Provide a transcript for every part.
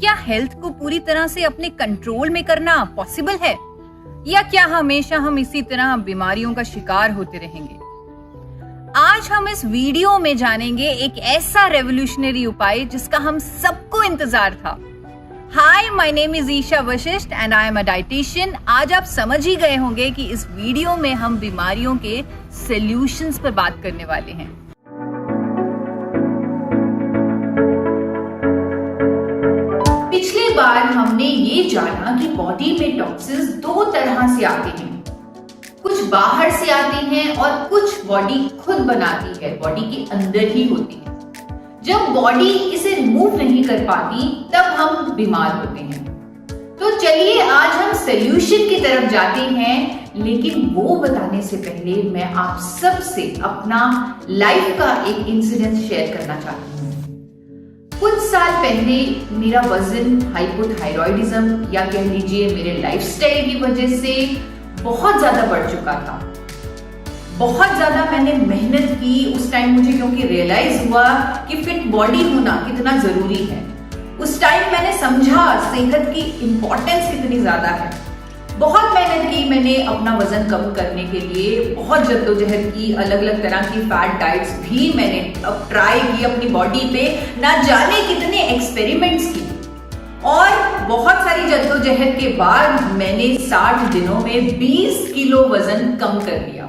क्या हेल्थ को पूरी तरह से अपने कंट्रोल में करना पॉसिबल है, या क्या हमेशा हम इसी तरह बीमारियों का शिकार होते रहेंगे? आज हम इस वीडियो में जानेंगे एक ऐसा रेवोल्यूशनरी उपाय जिसका हम सबको इंतजार था। Hi, my name is Isha Vashishtha and I am a dietitian. आज आप समझ ही गए होंगे कि इस वीडियो में हम बीमारियों के सॉल्यूशंस पर बात करने वाले हैं। पिछली बार हमने ये जाना कि बॉडी में टॉक्सिन्स दो तरह से आते हैं, कुछ बाहर से आते हैं और कुछ बॉडी खुद बनाती है, बॉडी के अंदर ही होती है। जब बॉडी इसे रिमूव नहीं कर पाती तब हम बीमार होते हैं। तो चलिए आज हम सॉल्यूशन की तरफ जाते हैं, लेकिन वो बताने से पहले मैं आप सबसे अपना लाइफ का एक इंसिडेंट शेयर करना चाहती हूँ। कुछ साल पहले मेरा वजन हाइपोथायरॉयडिज्म या कह लीजिए मेरे लाइफस्टाइल की वजह से बहुत ज्यादा बढ़ चुका था। बहुत ज्यादा मैंने मेहनत की उस टाइम मुझे, क्योंकि रियलाइज हुआ कि फिट बॉडी होना कितना जरूरी है। उस टाइम मैंने समझा सेहत की इंपॉर्टेंस कितनी ज्यादा है। बहुत मेहनत की मैंने अपना वजन कम करने के लिए, बहुत जद्दोजहद की, अलग अलग तरह की फैट डाइट्स भी मैंने अब ट्राई की अपनी बॉडी पे, ना जाने कितने एक्सपेरिमेंट्स की। और बहुत सारी जद्दोजहद के बाद मैंने 60 दिनों में 20 किलो वजन कम कर लिया।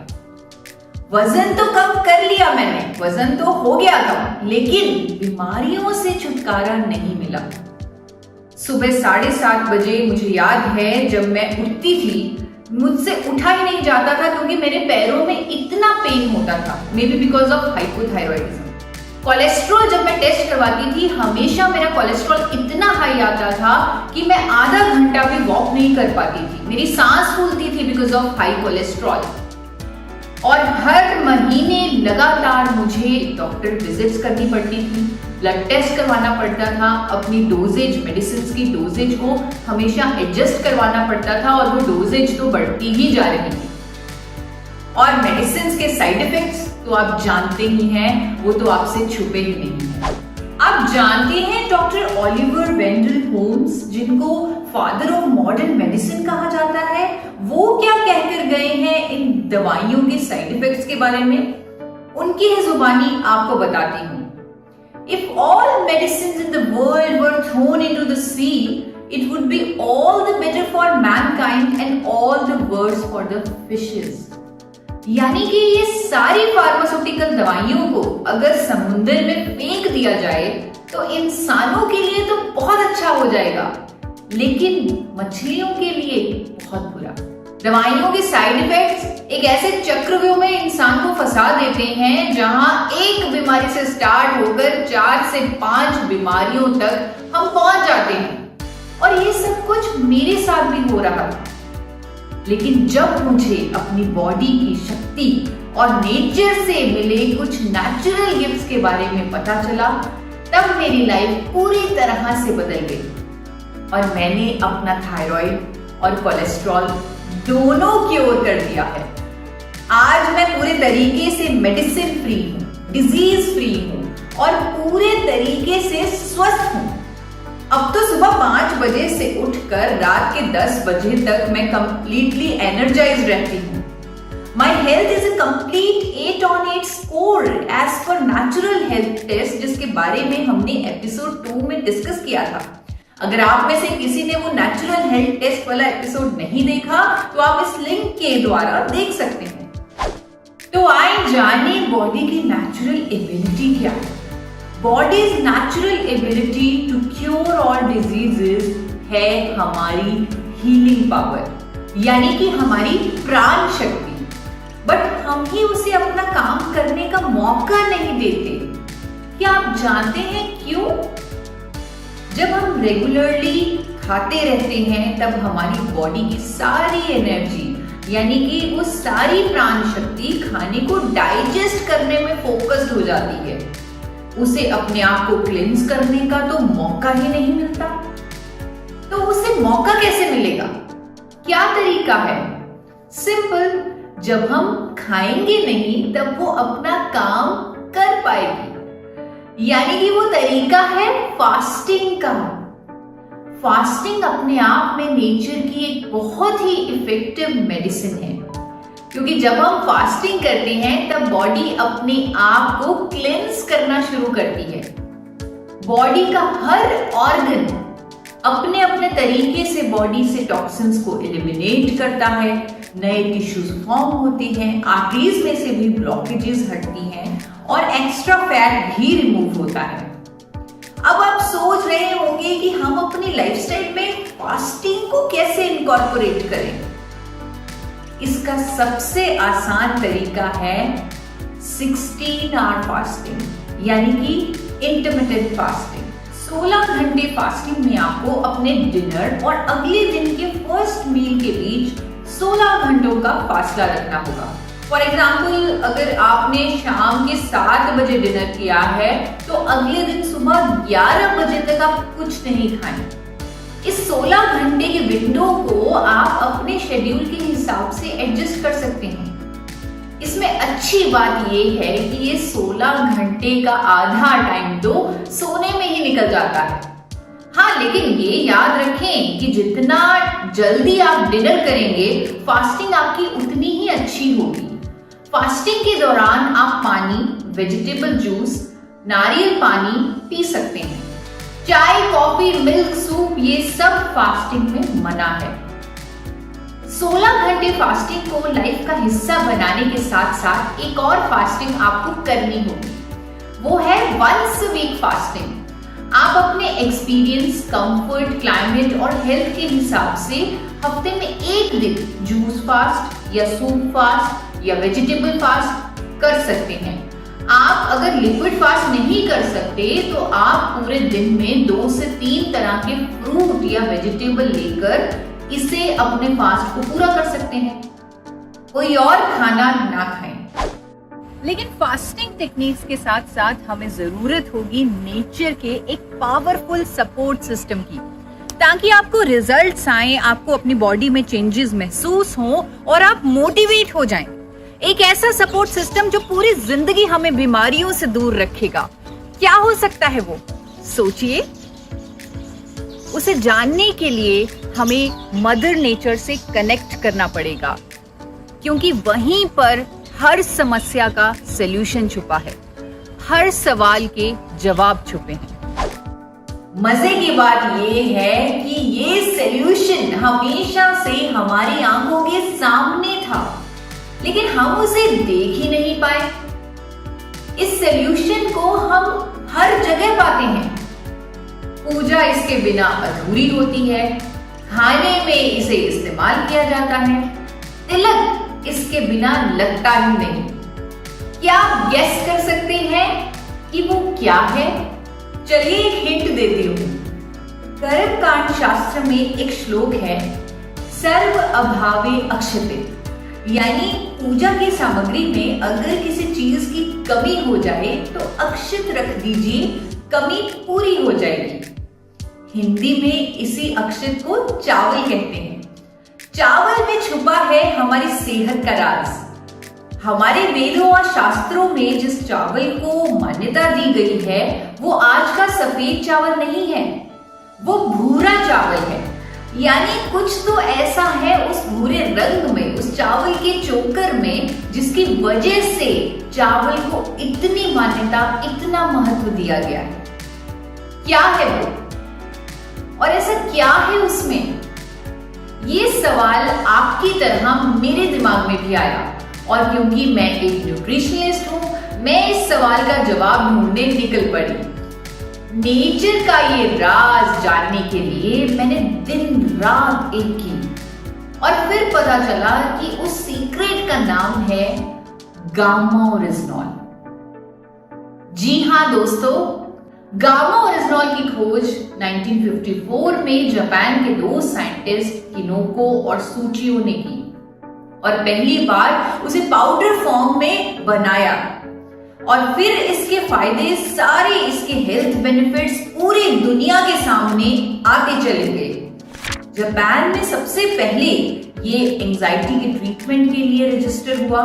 वजन तो कम कर लिया मैंने, वजन तो हो गया कम, लेकिन बीमारियों से छुटकारा नहीं मिला। सुबह 7:30 बजे मुझे याद है जब मैं उठती थी, मुझसे उठा ही नहीं जाता था क्योंकि मेरे पैरों में इतना पेन होता था, may be because of hypothyroidism. Cholesterol जब मैं टेस्ट करवाती थी, हमेशा मेरा कोलेस्ट्रॉल इतना हाई आता था कि मैं आधा घंटा भी वॉक नहीं कर पाती थी। मेरी सांस फूलती थी बिकॉज ऑफ हाई कोलेस्ट्रॉल। और हर महीने लगातार मुझे डॉक्टर विजिट्स करनी पड़ती थी, ब्लड टेस्ट करवाना पड़ता था, अपनी डोजेज, मेडिसिन की डोजेज को हमेशा एडजस्ट करवाना पड़ता था, और वो डोजेज तो बढ़ती ही जा रही थी। और मेडिसिन के साइड इफेक्ट्स तो आप जानते ही हैं, वो तो आपसे छुपे ही नहीं है। आप जानते हैं डॉक्टर ओलिवर वेंडल होम्स, जिनको फादर ऑफ मॉडर्न मेडिसिन कहा जाता है, वो क्या कहकर गए हैं इन दवाइयों के साइड इफेक्ट्स के बारे में? उनकी ही जुबानी आपको बताती हूँ। If all medicines in the world were thrown into the sea, it would be all the better for mankind and all the worse for the fishes. यानी कि ये सारी फार्मास्यूटिकल दवाइयों को अगर समुद्र में फेंक दिया जाए तो इंसानों के लिए तो बहुत अच्छा हो जाएगा, लेकिन मछलियों के लिए बहुत बुरा। दवाइयों के साइड इफेक्ट्स एक ऐसे चक्रव्यूह में इंसान को फंसा देते हैं जहां एक बीमारी से स्टार्ट होकर 4 से 5 बीमारियों तक हम पहुंच जाते हैं। और ये सब कुछ मेरे साथ भी हो रहा था। लेकिन जब मुझे अपनी बॉडी की शक्ति और नेचर से मिले कुछ नेचुरल गिफ्ट्स के बारे में पता चला, तब मेरी लाइफ पूरी तरह से बदल गई और मैंने अपना थायराइड और कोलेस्ट्रॉल दोनों क्योर कर दिया है। आज मैं पूरे तरीके से मेडिसिन फ्री हूँ, डिजीज फ्री हूँ और पूरे तरीके से स्वस्थ हूँ। अब तो सुबह 5 बजे से उठकर रात के 10 बजे तक मैं कंप्लीटली एनर्जाइज्ड रहती हूँ। My health is a complete 8 on 8 score as पर नेचुरल हेल्थ टेस्ट, जिसके बारे में हमने एपिसोड 2 में डिस्कस किया था। अगर आप में से किसी ने वो नेचुरल हेल्थ टेस्ट वाला एपिसोड नहीं देखा तो आप इस लिंक के द्वारा देख सकते हैं। तो आइए जाने बॉडी की नेचुरल एबिलिटी क्या है। Body's natural ability to cure all diseases है हमारी हीलिंग पावर, यानी कि हमारी प्राण शक्ति। बट हम ही उसे अपना काम करने का मौका नहीं देते। क्या आप जानते हैं क्यों? जब हम रेगुलरली खाते रहते हैं तब हमारी बॉडी की सारी एनर्जी, यानी कि वो सारी प्राण शक्ति खाने को डाइजेस्ट करने में फोकस्ड हो जाती है। उसे अपने आप को क्लींस करने का तो मौका ही नहीं मिलता। तो उसे मौका कैसे मिलेगा? क्या तरीका है? सिंपल, जब हम खाएंगे नहीं तब वो अपना काम कर पाएगी। यानी कि वो तरीका है फास्टिंग का। फास्टिंग अपने आप में नेचर की एक बहुत ही इफेक्टिव मेडिसिन है, क्योंकि जब हम फास्टिंग करते हैं तब बॉडी अपने आप को क्लेंस करना शुरू करती है। बॉडी का हर ऑर्गन अपने अपने तरीके से बॉडी से टॉक्सिन्स को एलिमिनेट करता है, नए टिश्यूज फॉर्म होते हैं, आर्टरीज में से भी ब्लॉकेजेस हटती हैं और एक्स्ट्रा फैट भी रिमूव होता है। अब आप सोच रहे होंगे कि हम अपनी लाइफस्टाइल में फास्टिंग को कैसे इनकॉर्पोरेट करें। इसका सबसे आसान तरीका है 16 आवर फास्टिंग, यानी कि इंटरमिटेंट फास्टिंग। 16 घंटे फास्टिंग में आपको अपने डिनर और अगले दिन के फर्स्ट मील के बीच 16 घंटों का फासला रखना होगा। फॉर एग्जाम्पल, अगर आपने शाम के 7 बजे डिनर किया है तो अगले दिन सुबह 11 बजे तक आप कुछ नहीं खाएं। इस 16 घंटे की विंडो को आप अपने शेड्यूल के हिसाब से एडजस्ट कर सकते हैं। इसमें अच्छी बात यह है कि ये 16 घंटे का आधा टाइम तो सोने में ही निकल जाता है। हाँ, लेकिन ये याद रखें कि जितना जल्दी आप डिनर करेंगे, फास्टिंग आपकी उतनी ही अच्छी होगी। फास्टिंग के दौरान आप पानी, वेजिटेबल जूस, नारियल पानी पी सकते हैं। चाय, कॉफी, मिल्क, सूप ये सब फास्टिंग में मना है। 16 घंटे फास्टिंग को लाइफ का हिस्सा बनाने के साथ साथ एक और फास्टिंग आपको करनी होगी, वो है वंस अ वीक फास्टिंग। आप अपने एक्सपीरियंस, कंफर्ट, क्लाइमेट और हेल्थ के हिसाब से हफ्ते में एक दिन जूस फास्ट या सूप फास्ट या वेजिटेबल फास्ट कर सकते हैं। आप अगर लिक्विड फास्ट नहीं कर सकते तो आप पूरे दिन में 2 से 3 तरह के फ्रूट या वेजिटेबल लेकर इसे अपने फास्ट को पूरा कर सकते हैं। कोई और खाना ना खाएं। लेकिन फास्टिंग टेक्निक्स के साथ साथ हमें जरूरत होगी नेचर के एक पावरफुल सपोर्ट सिस्टम की, ताकि आपको रिजल्ट्स आए, आपको अपनी बॉडी में चेंजेस महसूस हो और आप मोटिवेट हो जाएं। एक ऐसा सपोर्ट सिस्टम जो पूरी जिंदगी हमें बीमारियों से दूर रखेगा। क्या हो सकता है वो? सोचिए। उसे जानने के लिए हमें मदर नेचर से कनेक्ट करना पड़ेगा, क्योंकि वहीं पर हर समस्या का सलूशन छुपा है, हर सवाल के जवाब छुपे हैं। मजे की बात ये है कि ये सलूशन हमेशा से हमारी आंखों के सामने था, लेकिन हम उसे देख ही नहीं पाए। इस सलूशन को हम हर जगह पाते हैं। पूजा इसके बिना अधूरी होती है, खाने में इसे इस्तेमाल किया जाता है, तिलक इसके बिना लगता ही नहीं। क्या आप गेस कर सकते हैं कि वो क्या है? चलिए एक हिंट देती हूँ। कर्मकांड शास्त्र में एक श्लोक है, सर्व अभावे अक्षते, यानी पूजा की सामग्री में अगर किसी चीज की कमी हो जाए तो अक्षत रख दीजिए, कमी पूरी हो जाएगी। हिंदी में इसी अक्षत को चावल कहते हैं। चावल में छुपा है हमारी सेहत का राज। हमारे वेदों और शास्त्रों में जिस चावल को मान्यता दी गई है वो आज का सफेद चावल नहीं है, वो भूरा चावल है। यानी कुछ तो ऐसा है उस भूरे रंग में, उस चावल के चोकर में, जिसकी वजह से चावल को इतनी मान्यता, इतना महत्व दिया गया है। क्या है वो और ऐसा क्या है उसमें? ये सवाल आपकी तरह मेरे दिमाग में भी आया, और क्योंकि मैं एक न्यूट्रिशनिस्ट हूं, मैं इस सवाल का जवाब ढूंढने निकल पड़ी। नेचर का ये राज जानने के लिए मैंने दिन रात एक की और फिर पता चला कि उस सीक्रेट का नाम है गामा ओरिजिनॉल। जी हाँ दोस्तों, गामा ओरिजिनॉल की खोज 1954 में जापान के 2 साइंटिस्ट किनोको और सूचियो ने की और पहली बार उसे पाउडर फॉर्म में बनाया, और फिर इसके फायदे, सारे इसके हेल्थ बेनिफिट्स पूरी दुनिया के सामने आते चले गए। जापान में सबसे पहले ये एंजाइटी के ट्रीटमेंट के लिए रजिस्टर हुआ,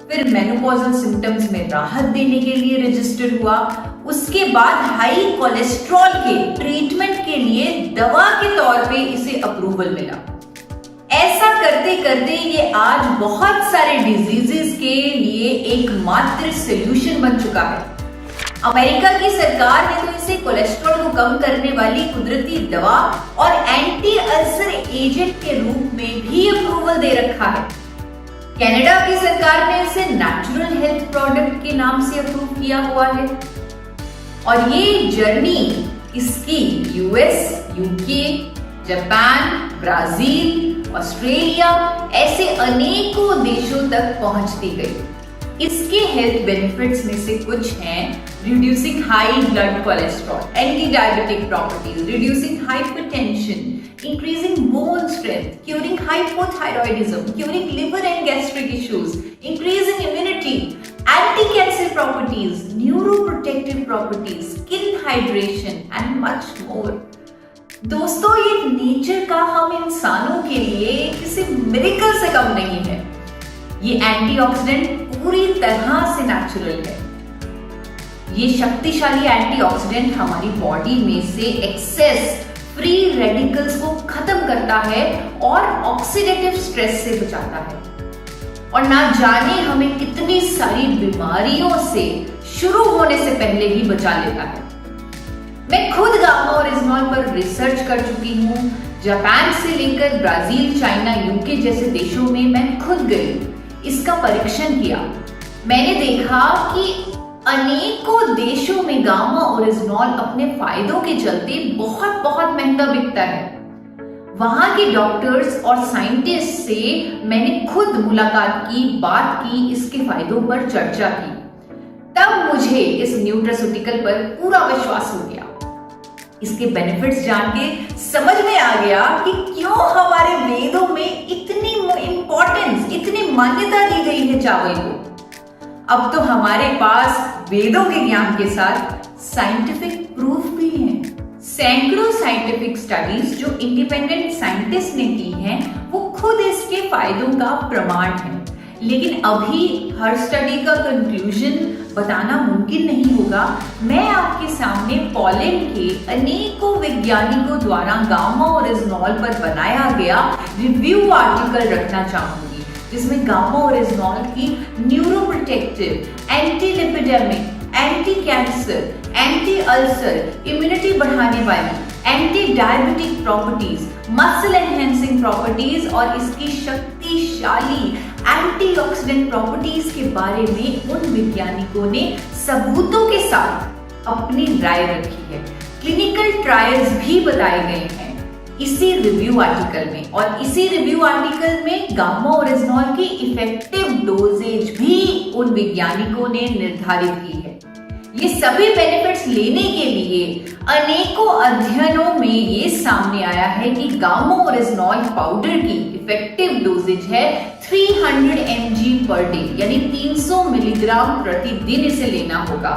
फिर मेनोपॉजल सिम्टम्स में राहत देने के लिए रजिस्टर हुआ। उसके बाद हाई कोलेस्ट्रॉल के ट्रीटमेंट के लिए दवा के तौर पे इसे अप्रूवल मिला। ऐसा करते करते ये आज बहुत सारे डिजीजेस के लिए एकमात्र सॉल्यूशन बन चुका है। अमेरिका की सरकार ने तो इसे कोलेस्ट्रॉल को कम करने वाली कुदरती दवा और एंटी अल्सर एजेंट के रूप में भी अप्रूवल दे रखा है। कनाडा की सरकार ने इसे नेचुरल हेल्थ प्रोडक्ट के नाम से अप्रूव किया हुआ है। और ये जर्नी इसकी US, UK, Japan, Brazil, Australia ऐसे अनेकों देशों तक पहुंचती गई। इसके हेल्थ बेनिफिट्स में से कुछ हैं reducing high blood cholesterol, anti diabetic properties, reducing hypertension, increasing bone strength, curing hypothyroidism, curing liver and gastric issues, increasing immunity, anti-cancer properties, neuroprotective properties, skin hydration and much more. दोस्तों, ये nature का हम इंसानों के लिए किसी miracle से कम नहीं है। ये एंटीऑक्सीडेंट पूरी तरह से नेचुरल है। ये शक्तिशाली एंटीऑक्सीडेंट हमारी बॉडी में से एक्सेस फ्री रेडिकल्स को खत्म करता है और ऑक्सीडेटिव स्ट्रेस से बचाता है और ना जाने हमें कितनी सारी बीमारियों से शुरू होने से पहले ही बचा लेता है। मैं खुद गामा ओरिजिनॉल पर रिसर्च कर चुकी हूँ। जापान से लेकर ब्राजील, चाइना, यूके जैसे देशों में मैं खुद गई, इसका परीक्षण किया। मैंने देखा कि अनेकों देशों में गामा ओरिजिनॉल अपने फायदों के चलते बहुत महंगा बिकता है। वहां के डॉक्टर्स और साइंटिस्ट से मैंने खुद मुलाकात की, बात की, इसके फायदों पर चर्चा की। तब मुझे इस न्यूट्रास्यूटिकल पर पूरा विश्वास हो गया। इसके बेनिफिट्स जान के समझ में आ गया कि क्यों हमारे वेदों में इतनी इंपॉर्टेंस, इतनी मान्यता दी गई है चावल को। अब तो हमारे पास वेदों के ज्ञान के साथ साइंटिफिक प्रूफ भी हैं। सैकड़ों साइंटिफिक स्टडीज जो इंडिपेंडेंट साइंटिस्ट ने की हैं, वो खुद इसके फायदों का प्रमाण है। लेकिन अभी हर स्टडी का कंक्लूजन बताना मुमकिन नहीं होगा। मैं आपके सामने पोलैंड के अनेकों वैज्ञानिकों द्वारा गामा ओरिजिनॉल पर बनाया गया रिव्यू आर्टिकल रखना चाहूंगी, जिसमें गामा ओरिजिनॉल की neuroprotective, anti lipidaemic, anti cancer, anti ulcer, immunity बढ़ाने वाली, anti diabetic properties, muscle enhancing properties और इसकी शक्तिशाली एंटीऑक्सीडेंट प्रॉपर्टीज के बारे में उन वैज्ञानिकों ने सबूतों के साथ अपनी राय रखी है। क्लिनिकल ट्रायल्स भी बताए गए हैं इसी रिव्यू आर्टिकल में, और इसी रिव्यू आर्टिकल में गामा ओरिजिनॉल की इफेक्टिव डोजेज भी उन वैज्ञानिकों ने निर्धारित की है। ये सभी बेनिफिट्स लेने के लिए अनेकों अध्ययनों में ये सामने आया है कि गामा ओरिजिनॉल पाउडर की इफेक्टिव डोजेज है 300 mg पर डे, यानी 300 मिलीग्राम प्रतिदिन इसे लेना होगा।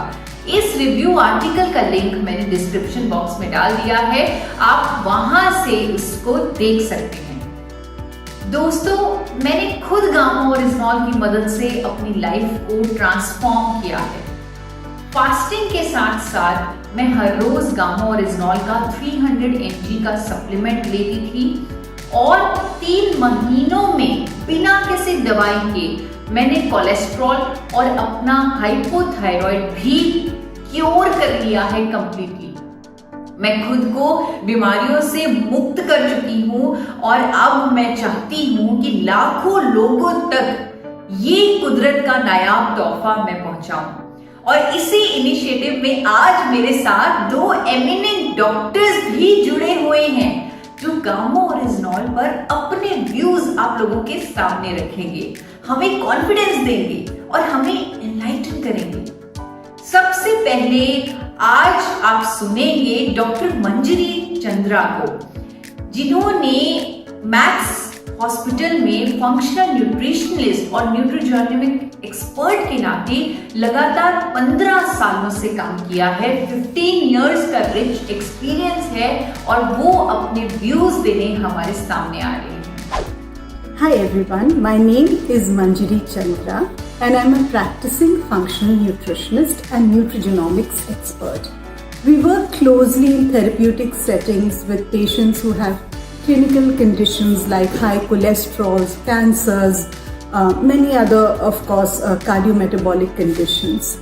इस रिव्यू आर्टिकल का लिंक मैंने डिस्क्रिप्शन बॉक्स में डाल दिया है, आप वहां से इसको देख सकते हैं। दोस्तों, मैंने खुद गामा ओरिजिनॉल की मदद से अपनी लाइफ को ट्रांसफॉर्म किया है। फास्टिंग के साथ साथ मैं हर रोज गामा ओरिजिनॉल का 300 mg का सप्लीमेंट लेती थी और 3 महीनों में बिना किसी दवाई के मैंने कोलेस्ट्रॉल और अपना हाइपोथायराइड भी क्योर कर लिया है कंप्लीटली। मैं खुद को बीमारियों से मुक्त कर चुकी हूं और अब मैं चाहती हूं कि लाखों लोगों तक ये कुदरत का नायाब तोहफा मैं पहुंचाऊं। और इसी इनिशिएटिव में आज मेरे साथ 2 एमिनेंट डॉक्टर्स भी जुड़े हुए हैं जो गामा ओरिजिनॉल पर अपने व्यूज आप लोगों के सामने रखेंगे, हमें कॉन्फिडेंस देंगे और हमें एनलाइटन करेंगे। सबसे पहले आज आप सुनेंगे डॉक्टर मंजरी चंद्रा को, जिन्होंने मैक्स हॉस्पिटल में फंक्शनल न्यूट्रिशनलिस्ट और न्यूट्रिजोनिमिक एक्सपर्ट के नाते लगातार 15 सालों से काम किया है। 15 इयर्स का रिच एक्सपीरियंस है और वो अपने व्यूज देने हमारे सामने आ रहे हैं। Hi everyone, my name is Manjari Chandra and I'm a practicing functional nutritionist and nutrigenomics expert. We work closely in therapeutic settings with patients who have clinical conditions like high cholesterol, cancers, many other, of course, cardiometabolic conditions.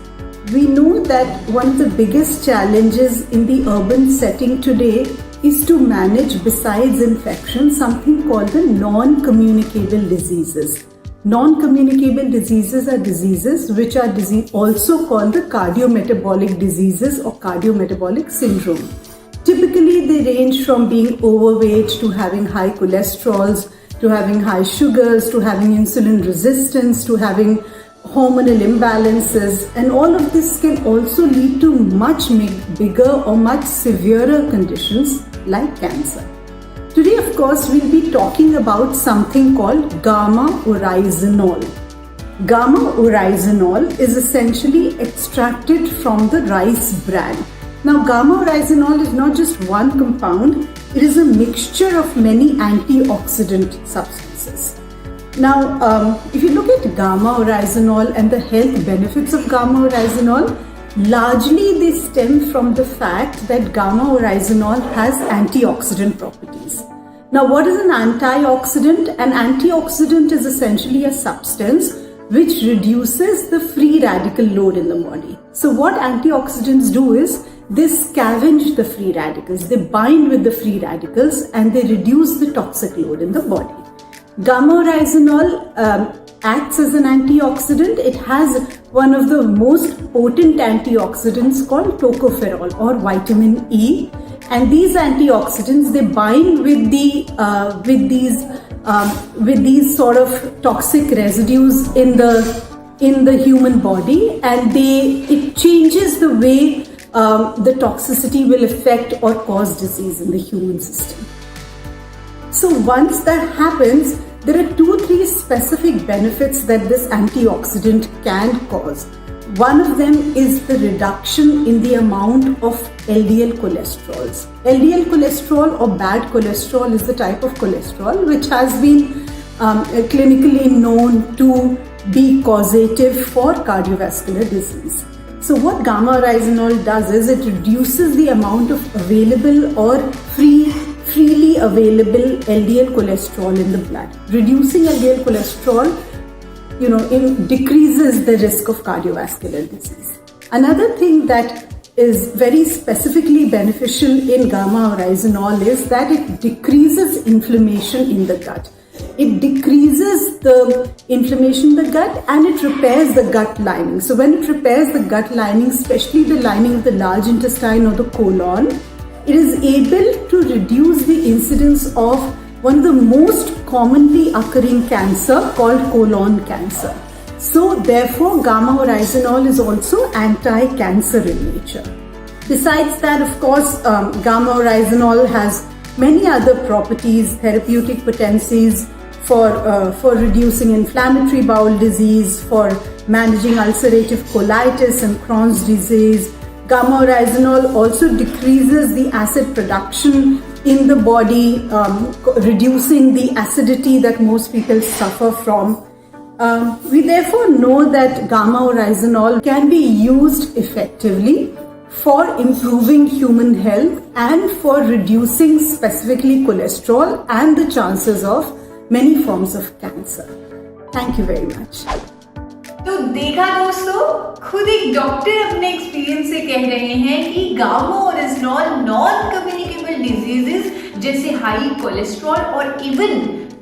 We know that one of the biggest challenges in the urban setting today is to manage, besides infection, something called the non-communicable diseases. Non-communicable diseases are diseases which are also called the cardiometabolic diseases or cardiometabolic syndrome. Typically, they range from being overweight to having high cholesterols, to having high sugars, to having insulin resistance, to having hormonal imbalances, and all of this can also lead to much bigger or much severer conditions like cancer. Today, of course, we'll be talking about something called gamma-oryzanol. Gamma-oryzanol is essentially extracted from the rice bran. Now, gamma-oryzanol is not just one compound, it is a mixture of many antioxidant substances. Now, if you look at gamma-oryzanol and the health benefits of gamma-oryzanol, largely they stem from the fact that gamma-oryzanol has antioxidant properties. Now, what is an antioxidant? An antioxidant is essentially a substance which reduces the free radical load in the body. So what antioxidants do is they scavenge the free radicals, they bind with the free radicals and they reduce the toxic load in the body. Gamma-oryzanol acts as an antioxidant. It has one of the most potent antioxidants called tocopherol or vitamin E, and these antioxidants they bind with these sort of toxic residues in the human body, and it changes the way the toxicity will affect or cause disease in the human system. So once that happens, there are 2-3 specific benefits that this antioxidant can cause. One of them is the reduction in the amount of LDL cholesterols. LDL cholesterol or bad cholesterol is the type of cholesterol which has been clinically known to be causative for cardiovascular disease. So what gamma-oryzanol does is it reduces the amount of available or freely available LDL cholesterol in the blood. Reducing LDL cholesterol, decreases the risk of cardiovascular disease. Another thing that is very specifically beneficial in gamma-oryzanol is that it decreases inflammation in the gut. It decreases the inflammation in the gut and it repairs the gut lining. So when it repairs the gut lining, especially the lining of the large intestine or the colon, it is able to reduce the incidence of one of the most commonly occurring cancer called colon cancer. So therefore, gamma-oryzanol is also anti-cancer in nature. Besides that, of course, gamma-oryzanol has many other properties, therapeutic potencies for reducing inflammatory bowel disease, for managing ulcerative colitis and Crohn's disease. Gamma-oryzanol also decreases the acid production in the body, reducing the acidity that most people suffer from. We therefore know that gamma-oryzanol can be used effectively for improving human health and for reducing specifically cholesterol and the chances of many forms of cancer. Thank you very much. तो देखा दोस्तों, खुद एक doctor अपने experience से कह रहे हैं कि गामा-ओरिजिनॉल नॉन कम्युनिकेबल डिजीजेस जैसे हाई कोलेस्ट्रॉल और इवन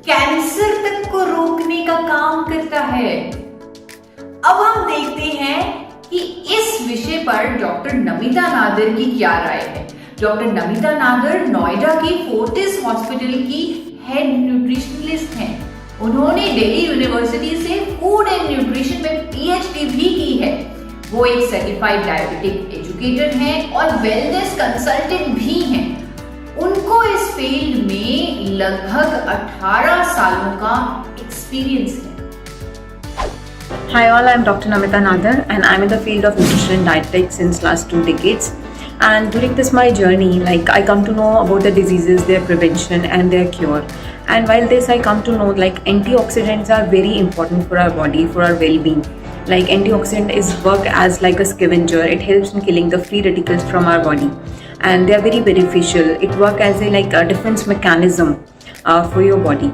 कैंसर तक को रोकने का काम करता है। अब हम देखते हैं कि इस विषय पर डॉक्टर नमिता नादर की क्या राय है। डॉक्टर नमिता नादर नोएडा की फोर्टिस हॉस्पिटल की हेड न्यूट्रिशनिस्ट हैं। उन्होंने दिल्ली यूनिवर्सिटी से फूड एंड न्यूट्रिशन में पीएचडी भी की है। वो एक सर्टिफाइड डायबिटिक एजुकेटर हैं और वेलनेस कंसल्टेंट भी हैं। उनको इस फील्ड में लगभग 18 सालों का एक्सपीरियंस है। Hi all, I'm Dr. Namita Nadar and I'm in the field of nutrition and dietetics since last 2 decades. And during this my journey, I come to know about the diseases, their prevention and their cure. And while this I come to know antioxidants are very important for our body, for our well-being. Like antioxidant is work as like a scavenger. It helps in killing the free radicals from our body, and they are very beneficial. It work as a like a defense mechanism for your body.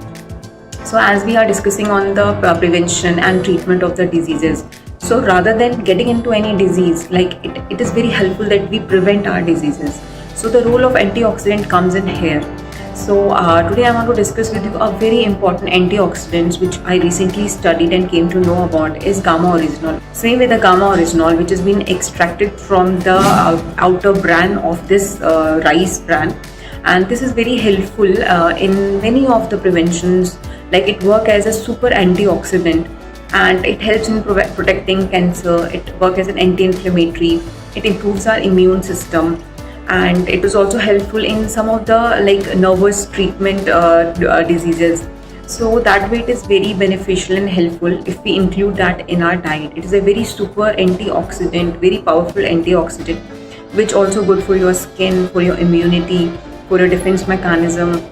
So as we are discussing on the prevention and treatment of the diseases, so rather than getting into any disease, like it is very helpful that we prevent our diseases. So the role of antioxidant comes in here. So today I want to discuss with you a very important antioxidants which I recently studied and came to know about is gamma oryzanol. Same with the gamma oryzanol, which has been extracted from the outer bran of this rice bran, and this is very helpful in many of the preventions. Like it works as a super antioxidant, and it helps in protecting cancer. It works as an anti-inflammatory. It improves our immune system, and it is also helpful in some of the like nervous treatment diseases. So that way it is very beneficial and helpful if we include that in our diet. It is a very super antioxidant, very powerful antioxidant, which also good for your skin, for your immunity, for your defense mechanism.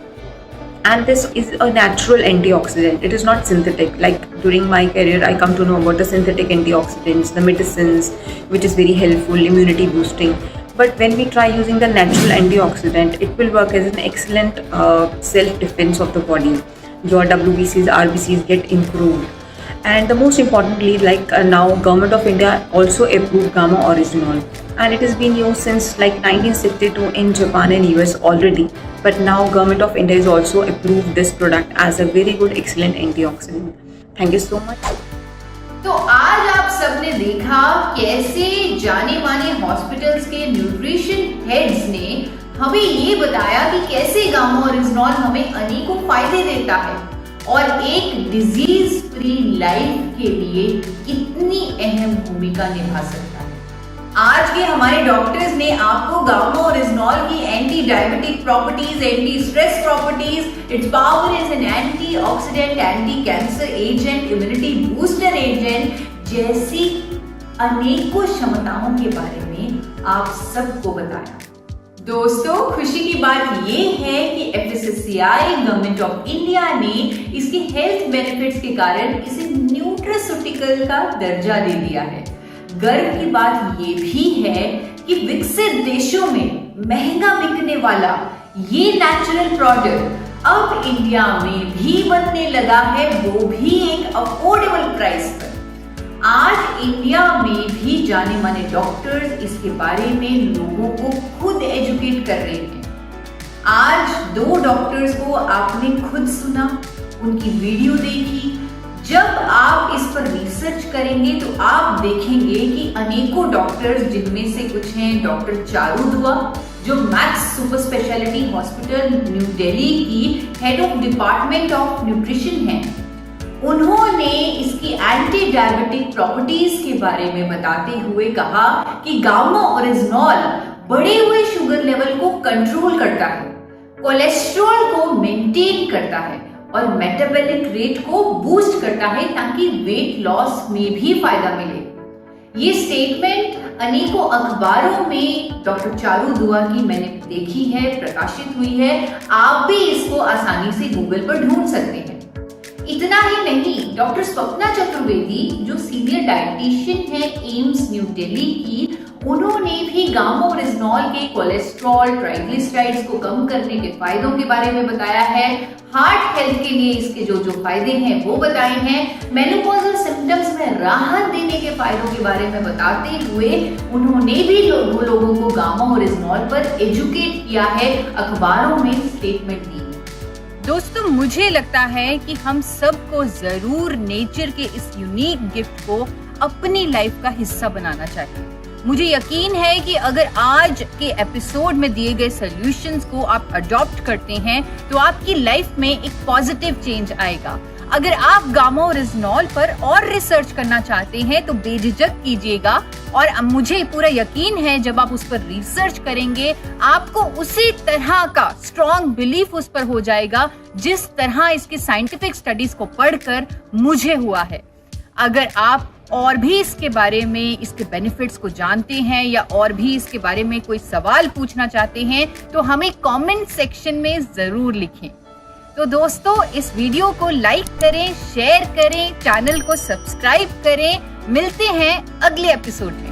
And this is a natural antioxidant. It is not synthetic. Like during my career I come to know about the synthetic antioxidants, the medicines, which is very helpful, immunity boosting. But when we try using the natural antioxidant, it will work as an excellent self-defense of the body. Your WBCs, RBCs get improved. And the most importantly, like now Government of India also approved gamma oryzanol, and it has been used since like 1962 in Japan and US already. But now Government of India has also approved this product as a very good, excellent antioxidant. Thank you so much. तो आज आप सबने देखा कैसे जाने माने hospitals के nutrition heads ने हमें ये बताया कि कैसे गामा ओरिजिनॉल हमें अनेकों फायदे देता है और एक डिजीज फ्री लाइफ के लिए कितनी अहम भूमिका निभा सकता है। आज के हमारे डॉक्टर्स ने आपको गामा ओरिजिनॉल की anti diabetic properties, anti stress properties, its power as an antioxidant, anti cancer agent, immunity booster agent जैसी अनेकों क्षमताओं के बारे में आप सबको बताया। दोस्तों, खुशी की बात ये है कि FSSAI गवर्नमेंट ऑफ इंडिया ने इसके हेल्थ बेनिफिट्स के कारण इसे न्यूट्रास्यूटिकल का दर्जा दे दिया है। गर्व की बात ये भी है कि विकसित देशों में महंगा बिकने वाला ये नेचुरल प्रोडक्ट अब इंडिया में भी बनने लगा है, वो भी एक अफोर्डेबल प्राइस पर। आज इंडिया में भी जाने माने डॉक्टर्स इसके बारे में लोगों को खुद एजुकेट कर रहे हैं। आज 2 डॉक्टर्स को आपने खुद सुना, उनकी वीडियो देखी। जब आप इस पर रिसर्च करेंगे तो आप देखेंगे कि अनेकों डॉक्टर्स, जिनमें से कुछ हैं डॉक्टर चारू दुआ, जो Max super speciality hospital new Delhi की head of department of nutrition हैं, उन्होंने इसकी एंटी डायबिटिक प्रॉपर्टीज के बारे में बताते हुए कहा कि गामा ओरिजिनॉल बढ़े हुए शुगर लेवल को कंट्रोल करता है, कोलेस्ट्रॉल को मेंटेन करता है और मेटाबॉलिक रेट को बूस्ट करता है ताकि वेट लॉस में भी फायदा मिले। ये स्टेटमेंट अनेकों अखबारों में डॉक्टर चारू दुआ की मैंने देखी है, प्रकाशित हुई है। आप भी इसको आसानी से गूगल पर ढूंढ सकते हैं। इतना ही नहीं, डॉक्टर स्वप्ना चतुर्वेदी जो सीनियर डाइटिशियन है एम्स न्यू दिल्ली की, उन्होंने भी गामा ओरिजिनॉल के कोलेस्ट्रॉल, ट्राइग्लिसराइड्स को कम करने के फायदों के बारे में बताया है। हार्ट हेल्थ के लिए इसके जो फायदे हैं वो बताए हैं। मेनोपॉजल सिम्टम्स में राहत देने के फायदों के बारे में बताते हुए उन्होंने भी लोगों को गामा ओरिजिनॉल पर एजुकेट किया है, अखबारों में स्टेटमेंट दी। दोस्तों, मुझे लगता है कि हम सबको जरूर नेचर के इस यूनिक गिफ्ट को अपनी लाइफ का हिस्सा बनाना चाहिए। मुझे यकीन है कि अगर आज के एपिसोड में दिए गए सॉल्यूशंस को आप अडॉप्ट करते हैं तो आपकी लाइफ में एक पॉजिटिव चेंज आएगा। अगर आप गामा ओरिजिनॉल पर और रिसर्च करना चाहते हैं तो बेझिझक कीजिएगा, और मुझे पूरा यकीन है जब आप उस पर रिसर्च करेंगे आपको उसी तरह का स्ट्रॉन्ग बिलीफ उस पर हो जाएगा जिस तरह इसके साइंटिफिक स्टडीज को पढ़कर मुझे हुआ है। अगर आप और भी इसके बारे में, इसके बेनिफिट्स को जानते हैं या और भी इसके बारे में कोई सवाल पूछना चाहते हैं तो हमें कमेंट सेक्शन में जरूर लिखें। तो दोस्तों, इस वीडियो को लाइक करें, शेयर करें, चैनल को सब्सक्राइब करें मिलते हैं अगले एपिसोड में।